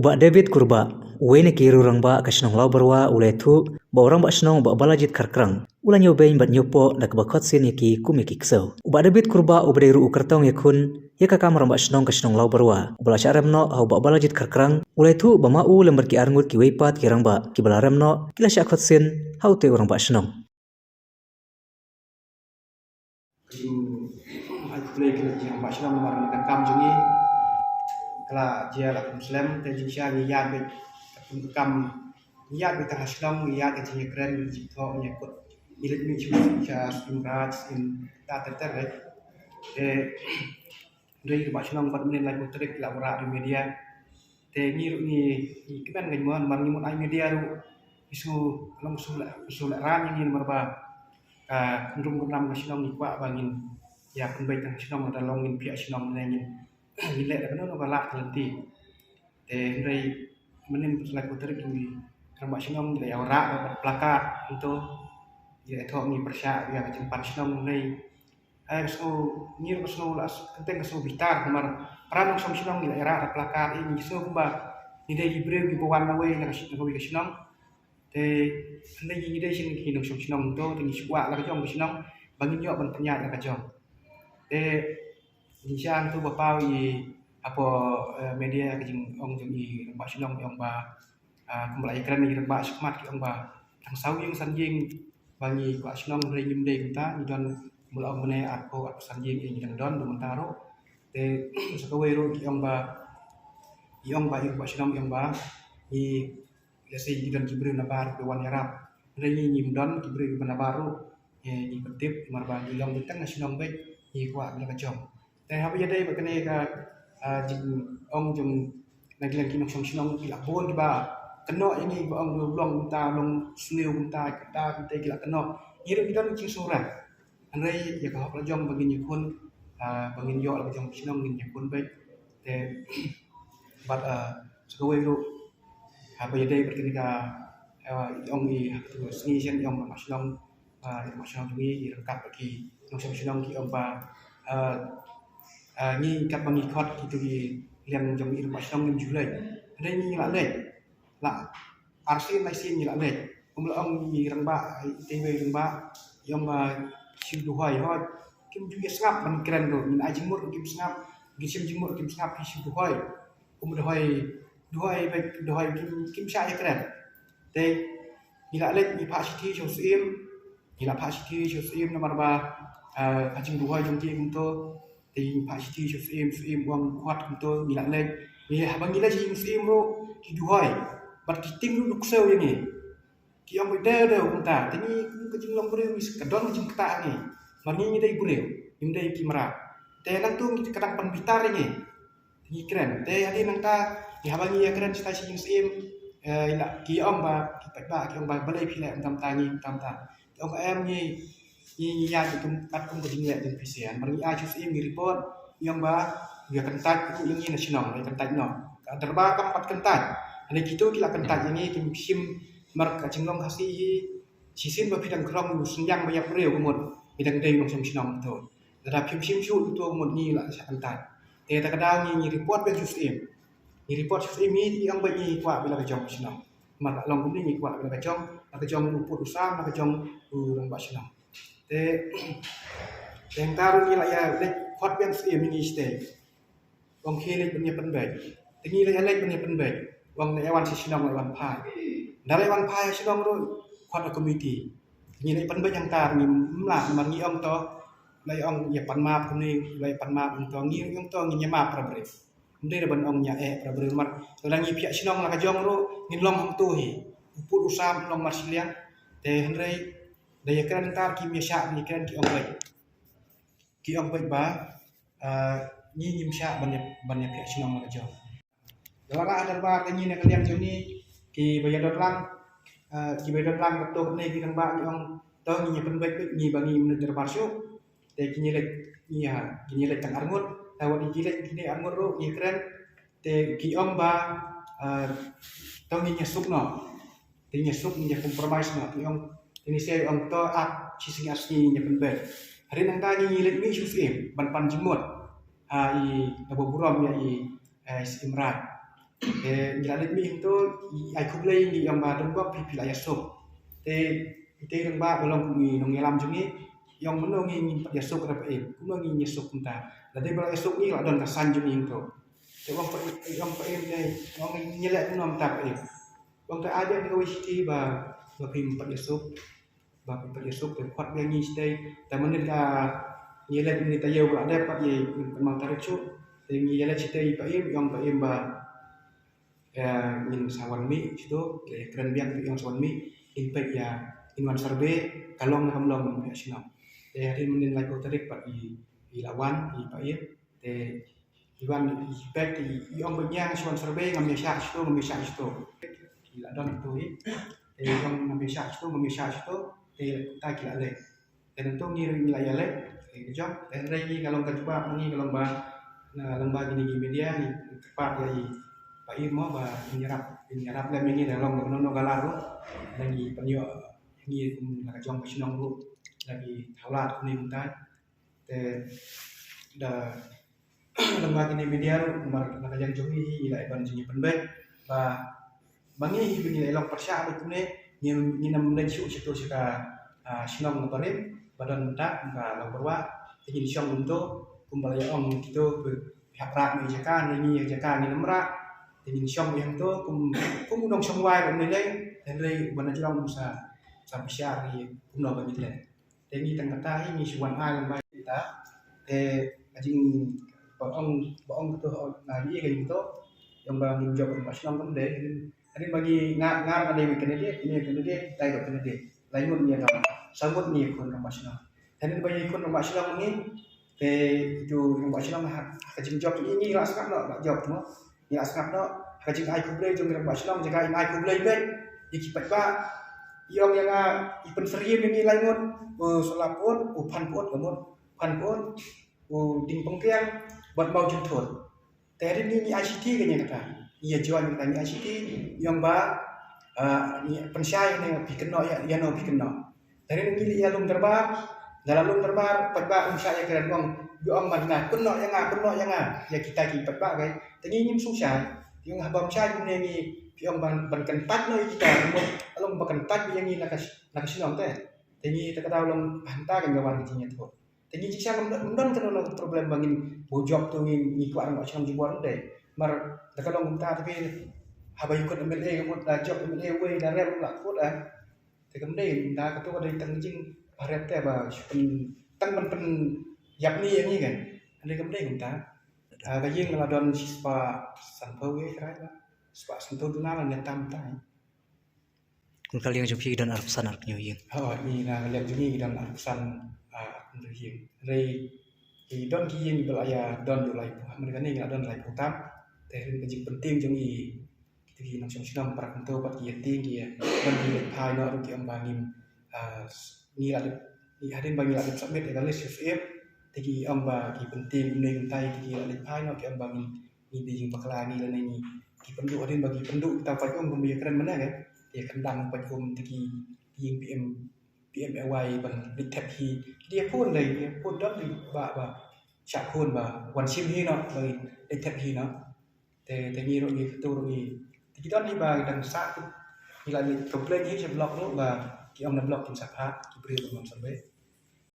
Uba David kurba, uwene kiru rang ba kasnong lau barwa ule tu, ba orang ba snong ba balajit karkrang. Ula nyobain bat nyopo dak ba kotsin yaki kumiki ksau. Uba David kurba ubade ru ukartong yakun, yaka kamar ba snong kasnong lau barwa. Ubala syarem no au ba balajit karkrang, ule tu ba mau lembar ki arngut ki weipat ki rang ba, ki balarem no, kila syak kotsin, hau te orang ba snong. Play ke yang macam mana nak kam jungi kalau dia lah Muslim dan jika dia bet kam dia bet Islam dia ke jenis keren jika menyebut ilit ni cuma imrat tak tertarik dari macam 4 menit lagi terik lah orang di media ni kan gimana mana ai media tu isu long usul ran yang merba rum ram Islam ni kuat bangin ya penbaik tang Islam ada longin pihak Islam nangin gile da no balak nanti dari menin selai putri di keramba Islam dari ora plakat untuk ya thok ni persya ya jempan Islam nei so ngir so las kenteng so bitar kamar peran Islam di era plakat ini so ba ni dai gibre di bawan nawe na Islam ndai ni dai sin ki no Islam to ni suwa la jong Islam bangin yo ban penyat la jong insya tu bapa apa media kejing ong jeng ba Islam yang ba kembali keren ni ba semat ki ong ba thang sau yang sanjing bagi ba Islam re nyim de kita don mula ong mene atpo sanjing ing yang don mentaro sakawe ro ki ong ba ba Islam yang ba lesi don kibril nabar ke wan yarab re nyim don kibril nabaru di petip marba ilong ditang Islam baik kuat bila kacau. Dan apa jadi berkenai ke jing ong jung nagilan kinong song gila bon ba kena ini ong long ta long sniu ta kita gila kena ngiru kita ni surat andai ya ka jong bagin yakun bagin yo la jong sinong ngin yakun baik te bat sakawe ru apa jadi berkenai ke ong ni sni sen ong maslong masyarakat ini direngkap bagi nong ki omba ni kat bangi khot gitu di yang jong ir masyarakat ni julai ada ni la le la arsin lai sin ni la le ong ni rengba tv rengba yang siu duhai hot kim ju sngap man keren do min ajimur kim sngap gisim jimur kim sngap siu duhai duhai baik duhai kim sya ya keren te ni la le ni pa sithi jo sim ila pak siti Yusim nomor ba kacing dua jom ti untuk ti pak siti Yusim wang kuat untuk gila leg ni habang gila si Yusim ro ki dua bat ting lu dukseu ni ki yang beda dah unta tini kacing long breu mis kadon kacing kata ni mani ni dai breu ni dai ki mara te nang tu kadang pan bitar ni ni keren te adi nang ta ni habang ya keren cita si Yusim ila ki om ba ki pa ki om ba balai phile tam ta ni tam ta ông em ni ya kum kat kum kejing ya den pisian mari a chus im report yang ba dia kentat ku ini nasional ni kentat no terba kam pat kentat ani gitu kila kentat ini kim sim mar ka jinglong khasi sisin ba pidang krong senyang banyak reu kumut bidang dei mong nasional to da pim sim chu tu mut ni la sa kentat te ta kadang ni report ba chus im ni report chus im ni yang ba ni kwa bila ka jong nasional mar long kum ni kwa bila ka jong uput usam ka jong orang Islam. Yang taruh ni lah ya, lek hot yang sih mini stay. Wang kiri punya penbaik. Tinggi lek punya penbaik. Wang lewan si Sinong lewan pai. Dari lewan pai Sinong tu hot komiti. Tinggi lek penbaik yang tar ni mlah mangi ong to. Lek ong ya pan map ni, lek pan map ong to ngi ong to ngi map prabre. Mesti ban ong nya prabre mar. Lagi pihak Sinong lah kajong ro ngilong ong tu hi. Uput usam long marsiliang. Teh Henry daya keren tar ki mesya ni keren ki ong baik ba ni nyim sya banyak pihak Sinong la jo dawara ada ba ni nak liang joni ki bayadot lang betul ni ki ba ni ong to ni pen baik ni bangi mener barsyo te ki nyelek ni ha ki nyelek tang arngut tawat ki nyelek arngut ro ni keren te ki ong ba to ni nyesuk no te nyesuk ni compromise no ki ong ini saya untuk sisi asli nya penbel. Hari nang tadi ngilit ni Yusim ban pan jemut. I Abu Buram ya i Imran. Gilalit mi itu ai kublai ni yang ba dong ba pi la yasuk. Ite dong ba bolong mi nong ngelam jungi yang menong ni yasuk ra pe. Kuno ni yasuk kunta. Lade ba yasuk ni la don kasan jungi itu. Te wong pe ni wong nyelek kuno mta pe. Wong ta ada ni wisi ba pim pa yasuk. Ba pim pa yasuk te kwat yang ni stay. Ta menit ka nyelek ni ta yeu la de pa ye kemang tarechu. Te ni nyelek stay pa yang pa ba min sawan mi situ keren biang yang sawan mi impact ya inwan survey kalong na kamlong ya sino hari menin lai ko tarik pa i lawan i pa te iwan impact i ong benya sawan survey ngam ya situ kila don itu te yang ngam ya situ te ta kila le te tentu ni nilai ya le job te rai kalong ka coba ni kalong ba na lembaga ni media ni cepat ya Pak Imo ba menyerap lem ini dalam nono galaro lagi penyo ini nakajong pasinong ru lagi haulat ni muntai te da lembaga ini media ru nakajang jongi ila iban jingi penbek ba bangi hibini elong persya ba kune ni nam den su situ sika sinong ngabarin badan tak ba labarwa ingin siong untuk kumbalaya ong gitu pihak rak ni jakan ni namra ingin siom yang tu kum dong siom wai kum nilai dan dari mana jelang musa sampai syari kum lo bagi nilai. Tapi tengah tahi ni suan ai lembai kita ajing baong tu lagi kan itu yang bagi job pasang pun deh. Hari bagi ngar ada weekend dia ini weekend dia tai weekend dia. Lain pun dia tak sambut ni pun pasang. Hari bagi pun pasang ni itu pasang ajing job ini rasa nak job tu. Ya sangat no kajing ai kublai jong ram basilong jaga ai kublai bet ikipat ba yong yang ipen serie ini lainun solapun pan pun ding pengkiang buat mau juntur tadi ni ICT kan yang kata iya jual yang tanya ICT yang ba ni pensyai ni pikeno ya no pikeno tadi ni ya lum terbar dalam lum terbar patba unsya ya keren wong yo aman penuh yang ya kita kipat ba kai tadi nyim susah yung habam siya yung ni yung ban kentat no kita along bakentat yang ni nakasinong te tadi takadaw long hanta kan gawan kinya to tadi jiksa mendon kan problem bangin bojok tu ni kuat ngak siang jibuan de mar takadong ta tapi habay ko MLA mo da job MLA we da rem la ko da te kamde da ka to ka tang jing paret te ba tang pen yap ni yang ni kan ande kamde kum ta kajing ladon spa sanpau we krai ba spa sanpau duna la tam tai kun kaliang jumpi dan arpsan arp nyuying ni na kaliang jumi dan arpsan ying rei don ki ying belaya don dulai mereka ni don lai putam terin kajing penting jumi kita nang song para kanto pat ki tinggi ya don ki pai no ki ambangin ni ada ni hadin bagi la submit galis UF tegi amba ki penting ning tai ki la pai no ki ambangin ni di jing baklani la ni ki penduk adin bagi penduk kita pai um ya keren mana kan ya kendang pai um tegi ying PMAY ban ditep hi dia pun dot di ba chak pun ba wan sim hi no bagi ditep hi no te ni ro ni tu ro ni tegi dot ni ba dan sa ki la ni komplain hi je blok no ba ki om na blok kin sa pha ki pri sampai